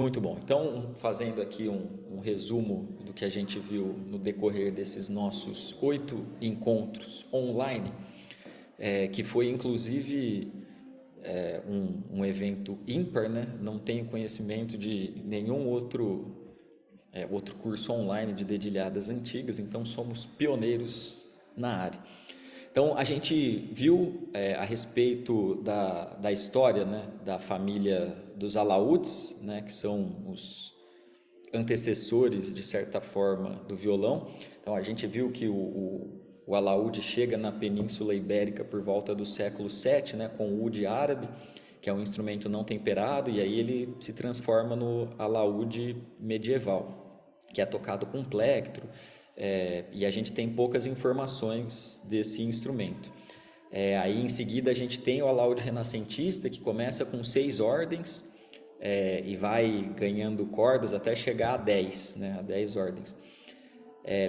Muito bom. Então, fazendo aqui um resumo do que a gente viu no decorrer desses nossos 8 encontros online, que foi inclusive um evento ímpar, né? Não tenho conhecimento de nenhum outro curso online de dedilhadas antigas, então somos pioneiros na área. Então a gente viu a respeito da história, né, da família dos alaúdes, né, que são os antecessores de certa forma do violão. Então a gente viu que o alaúde chega na Península Ibérica por volta do século VII, né, com o úde árabe, que é um instrumento não temperado, e aí ele se transforma no alaúde medieval, que é tocado com plectro, e a gente tem poucas informações desse instrumento. Aí em seguida a gente tem o alaúde renascentista, que começa com 6 ordens e vai ganhando cordas até chegar a 10, né, a 10 ordens.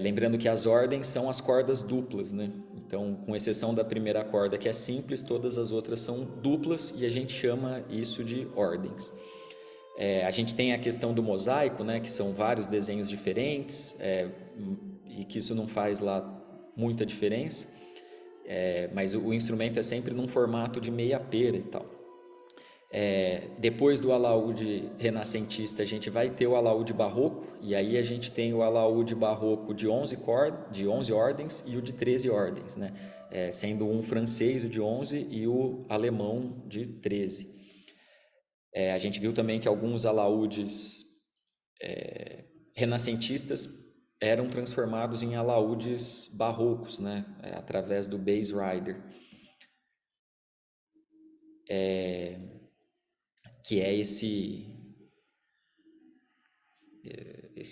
Lembrando que as ordens são as cordas duplas, né? Então, com exceção da primeira corda, que é simples, todas as outras são duplas e a gente chama isso de ordens. A gente tem a questão do mosaico, né, que são vários desenhos diferentes, e que isso não faz lá muita diferença, mas o instrumento é sempre num formato de meia pera e tal. Depois do alaúde renascentista, a gente vai ter o alaúde barroco, e aí a gente tem o alaúde barroco de 11 ordens e o de 13 ordens, né? Sendo um francês, o de 11, e o alemão de 13. A gente viu também que alguns alaúdes renascentistas eram transformados em alaúdes barrocos, né? Através do bass rider, que é esse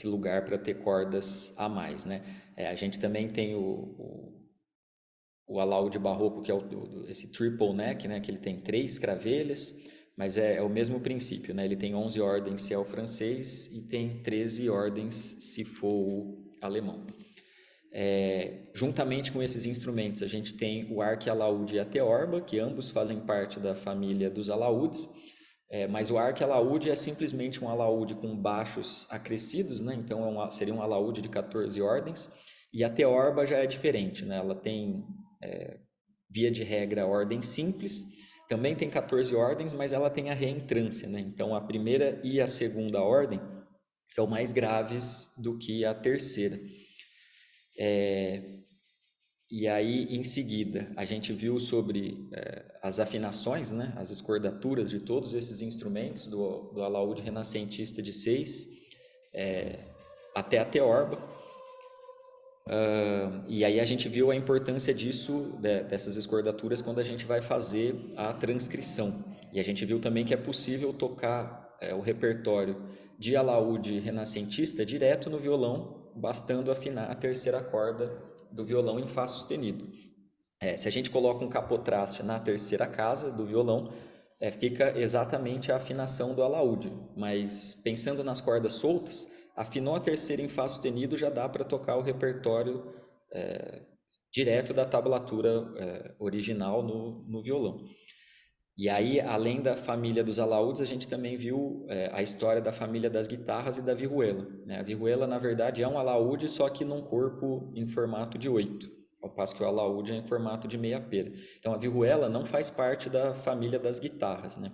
lugar para ter cordas a mais, né? A gente também tem o alaúde barroco, que é esse triple neck, né? Que ele tem 3 cravelhas, mas é o mesmo princípio, né? Ele tem 11 ordens se é o francês e tem 13 ordens se for o alemão. Juntamente com esses instrumentos, a gente tem o arque-alaúde e a teorba, que ambos fazem parte da família dos alaúdes, mas o arque-alaúde é simplesmente um alaúde com baixos acrescidos, né? Então seria um alaúde de 14 ordens, e a teorba já é diferente, né? Ela tem, via de regra, ordem simples, também tem 14 ordens, mas ela tem a reentrância, né? Então a primeira e a segunda ordem são mais graves do que a terceira. E aí, em seguida, a gente viu sobre as afinações, né, as escordaturas de todos esses instrumentos, do alaúde renascentista de 6 até a teorba. E aí a gente viu a importância disso, dessas escordaturas, quando a gente vai fazer a transcrição. E a gente viu também que é possível tocar o repertório de alaúde renascentista direto no violão, bastando afinar a terceira corda do violão em Fá sustenido. Se a gente coloca um capotraste na terceira casa do violão, fica exatamente a afinação do alaúde, mas pensando nas cordas soltas, afinou a terceira em Fá sustenido, já dá para tocar o repertório direto da tablatura original no violão. E aí, além da família dos alaúdes, a gente também viu a história da família das guitarras e da vihuela, né? A vihuela, na verdade, é um alaúde, só que num corpo em formato de 8, ao passo que o alaúde é em formato de meia pera. Então, a vihuela não faz parte da família das guitarras, né?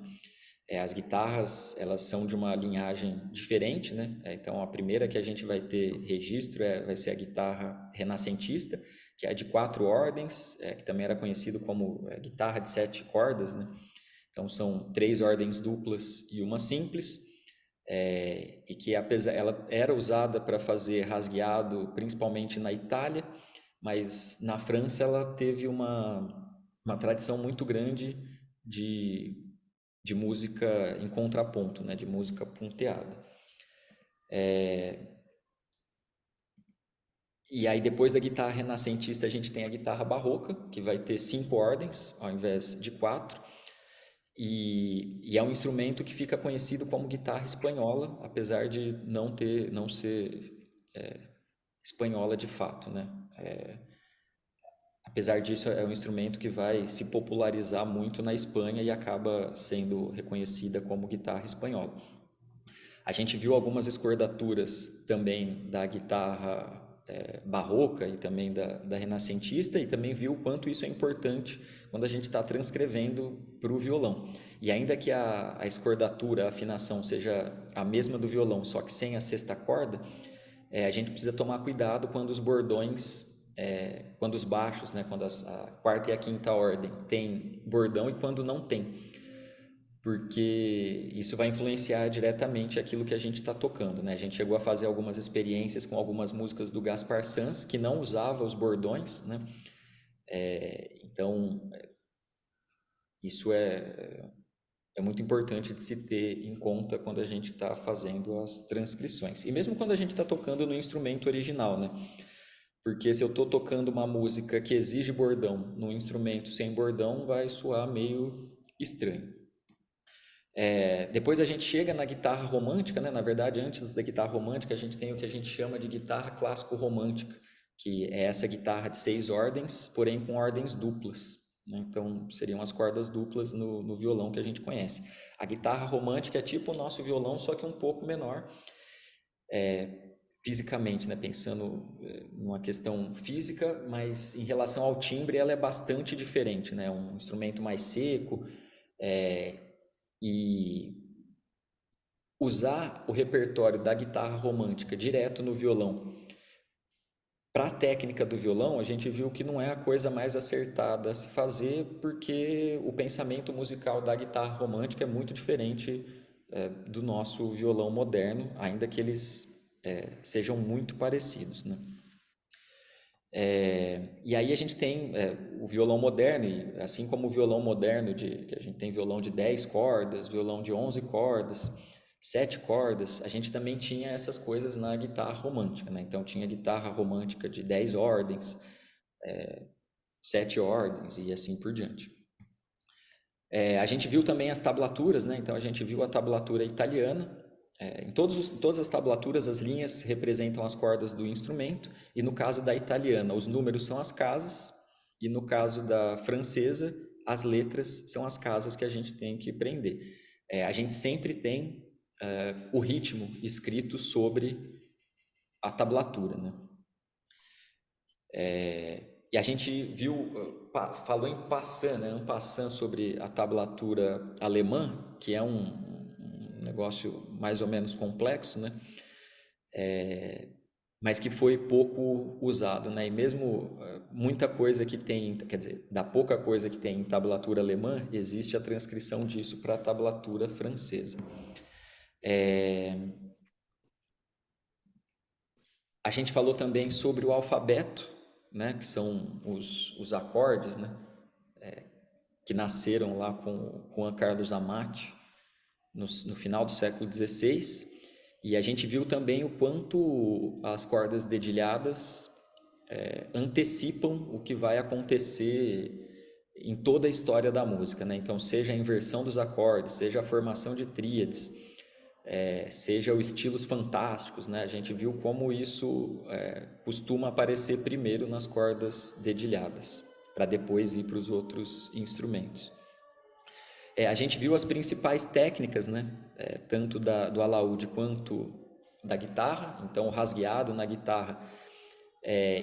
As guitarras, elas são de uma linhagem diferente, né? Então, a primeira que a gente vai ter registro vai ser a guitarra renascentista, que é de 4 ordens, que também era conhecido como guitarra de 7 cordas, né? Então são 3 ordens duplas e uma simples, e que ela era usada para fazer rasgueado principalmente na Itália, mas na França ela teve uma tradição muito grande de música em contraponto, né, de música punteada. E aí depois da guitarra renascentista a gente tem a guitarra barroca, que vai ter 5 ordens ao invés de 4. E é um instrumento que fica conhecido como guitarra espanhola, apesar de não ser espanhola de fato, né? Apesar disso, é um instrumento que vai se popularizar muito na Espanha e acaba sendo reconhecida como guitarra espanhola. A gente viu algumas escordaturas também da guitarra barroca e também da renascentista, e também viu o quanto isso é importante quando a gente está transcrevendo para o violão. E ainda que a escordatura, a afinação seja a mesma do violão, só que sem a sexta corda, a gente precisa tomar cuidado quando os bordões, quando os baixos, né, quando a quarta e a quinta ordem tem bordão e quando não tem, porque isso vai influenciar diretamente aquilo que a gente está tocando, né? A gente chegou a fazer algumas experiências com algumas músicas do Gaspar Sanz que não usava os bordões, né? Então, isso é muito importante de se ter em conta quando a gente está fazendo as transcrições. E mesmo quando a gente está tocando no instrumento original, né? Porque se eu estou tocando uma música que exige bordão no instrumento sem bordão, vai soar meio estranho. Depois a gente chega na guitarra romântica, né? Na verdade, antes da guitarra romântica, a gente tem o que a gente chama de guitarra clássico-romântica, que é essa guitarra de 6 ordens, porém com ordens duplas, né? Então, seriam as cordas duplas no violão que a gente conhece. A guitarra romântica é tipo o nosso violão, só que um pouco menor, fisicamente, né? Pensando numa questão física, mas em relação ao timbre, ela é bastante diferente, né? Um instrumento mais seco, e usar o repertório da guitarra romântica direto no violão para a técnica do violão, a gente viu que não é a coisa mais acertada a se fazer, porque o pensamento musical da guitarra romântica é muito diferente do nosso violão moderno, ainda que eles sejam muito parecidos, né? E aí a gente tem o violão moderno, e assim como o violão moderno, que a gente tem violão de 10 cordas, violão de 11 cordas, 7 cordas, a gente também tinha essas coisas na guitarra romântica, né? Então tinha guitarra romântica de 10 ordens, 7 ordens e assim por diante. A gente viu também as tablaturas, né? Então a gente viu a tablatura italiana. Em todas as tablaturas, as linhas representam as cordas do instrumento, e no caso da italiana, os números são as casas, e no caso da francesa, as letras são as casas que a gente tem que prender. A gente sempre tem o ritmo escrito sobre a tablatura, né? E a gente viu, falou em passant, né? Um passant sobre a tablatura alemã, que é um negócio mais ou menos complexo, né? Mas que foi pouco usado, né? E mesmo muita coisa que tem, quer dizer, da pouca coisa que tem em tablatura alemã, existe a transcrição disso para a tablatura francesa. A gente falou também sobre o alfabeto, né? Que são os acordes, né? Que nasceram lá com a Carlos Amati no final do século XVI, e a gente viu também o quanto as cordas dedilhadas antecipam o que vai acontecer em toda a história da música, né? Então, seja a inversão dos acordes, seja a formação de tríades, seja os estilos fantásticos, né? A gente viu como isso costuma aparecer primeiro nas cordas dedilhadas, para depois ir para os outros instrumentos. A gente viu as principais técnicas, né? Tanto do alaúde quanto da guitarra. Então, o rasgueado na guitarra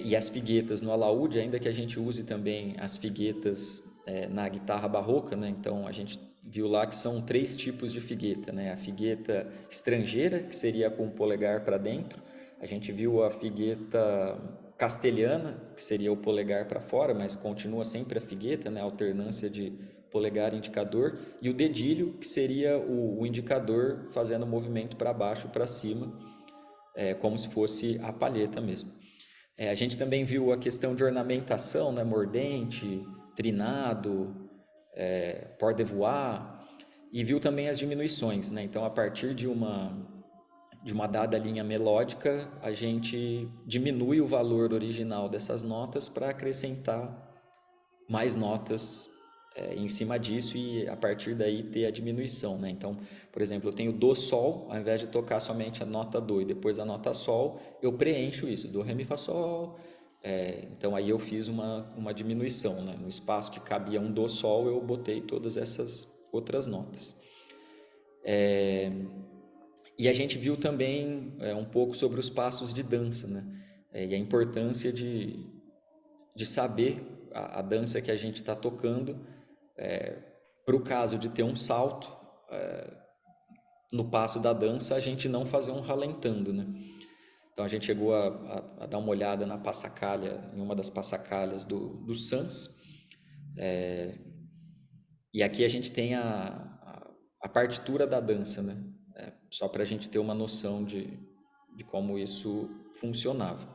e as figuetas no alaúde, ainda que a gente use também as figuetas na guitarra barroca, né? Então, a gente viu lá que são 3 tipos de figueta, né? A figueta estrangeira, que seria com o polegar para dentro. A gente viu a figueta castelhana, que seria o polegar para fora, mas continua sempre a figueta, né? A alternância de polegar e indicador, e o dedilho, que seria o indicador fazendo o movimento para baixo e para cima, como se fosse a palheta mesmo. A gente também viu a questão de ornamentação, né? Mordente, trinado, port de voix, e viu também as diminuições, né? Então, a partir de uma dada linha melódica, a gente diminui o valor original dessas notas para acrescentar mais notas em cima disso, e a partir daí ter a diminuição, né? Então, por exemplo, eu tenho do sol, ao invés de tocar somente a nota do e depois a nota sol, eu preencho isso, do, ré, mi, fá, sol. Então aí eu fiz uma diminuição, né? No espaço que cabia um do sol, eu botei todas essas outras notas. E a gente viu também um pouco sobre os passos de dança, né? E a importância de saber a dança que a gente está tocando, para o caso de ter um salto no passo da dança, a gente não fazer um ralentando, né? Então a gente chegou a dar uma olhada na passacalha, em uma das passacalhas do Sans, e aqui a gente tem a partitura da dança, né? Só para a gente ter uma noção de como isso funcionava.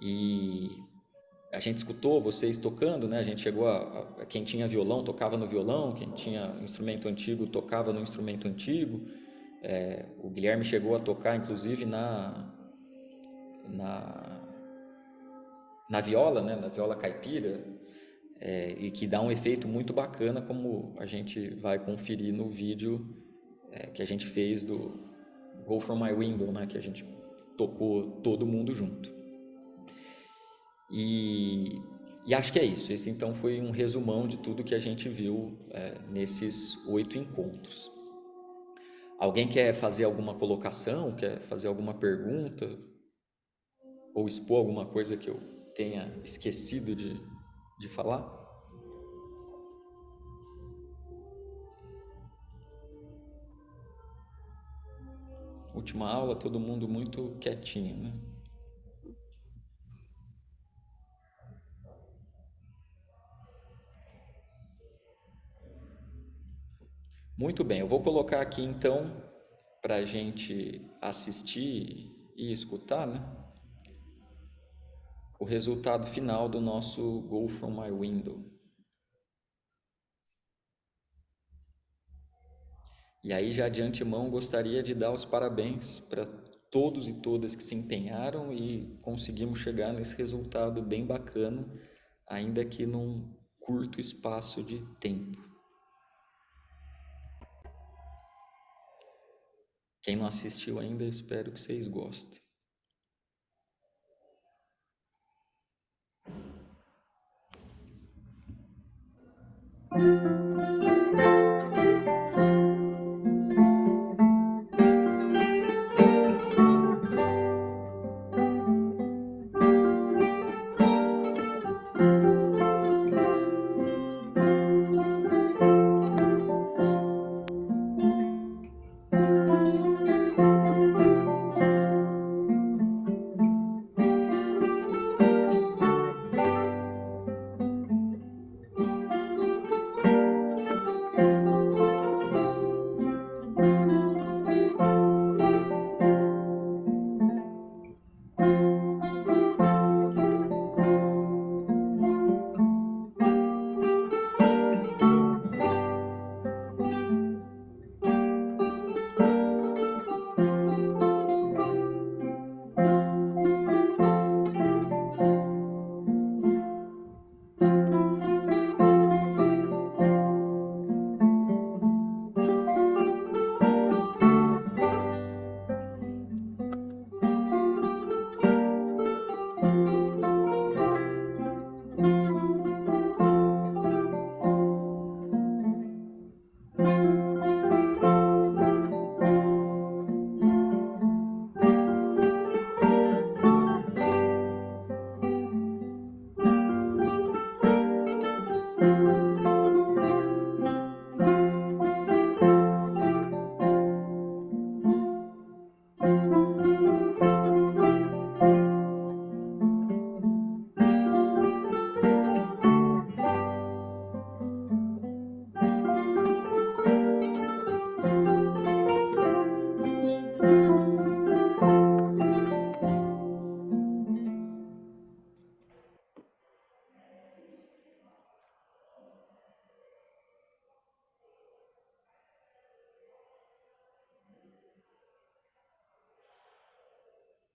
E a gente escutou vocês tocando, né? A gente chegou quem tinha violão tocava no violão, quem tinha instrumento antigo tocava no instrumento antigo. O Guilherme chegou a tocar, inclusive, na, na viola, né? Na viola caipira, e que dá um efeito muito bacana, como a gente vai conferir no vídeo que a gente fez do Go From My Window, né? Que a gente tocou todo mundo junto. E acho que é isso. Esse então foi um resumão de tudo que a gente viu nesses 8 encontros. Alguém quer fazer alguma colocação, quer fazer alguma pergunta ou expor alguma coisa que eu tenha esquecido de falar? Última aula, todo mundo muito quietinho, né? Muito bem, eu vou colocar aqui então para a gente assistir e escutar, né? O resultado final do nosso Go From My Window. E aí, já de antemão, gostaria de dar os parabéns para todos e todas que se empenharam e conseguimos chegar nesse resultado bem bacana, ainda que num curto espaço de tempo. Quem não assistiu ainda, espero que vocês gostem.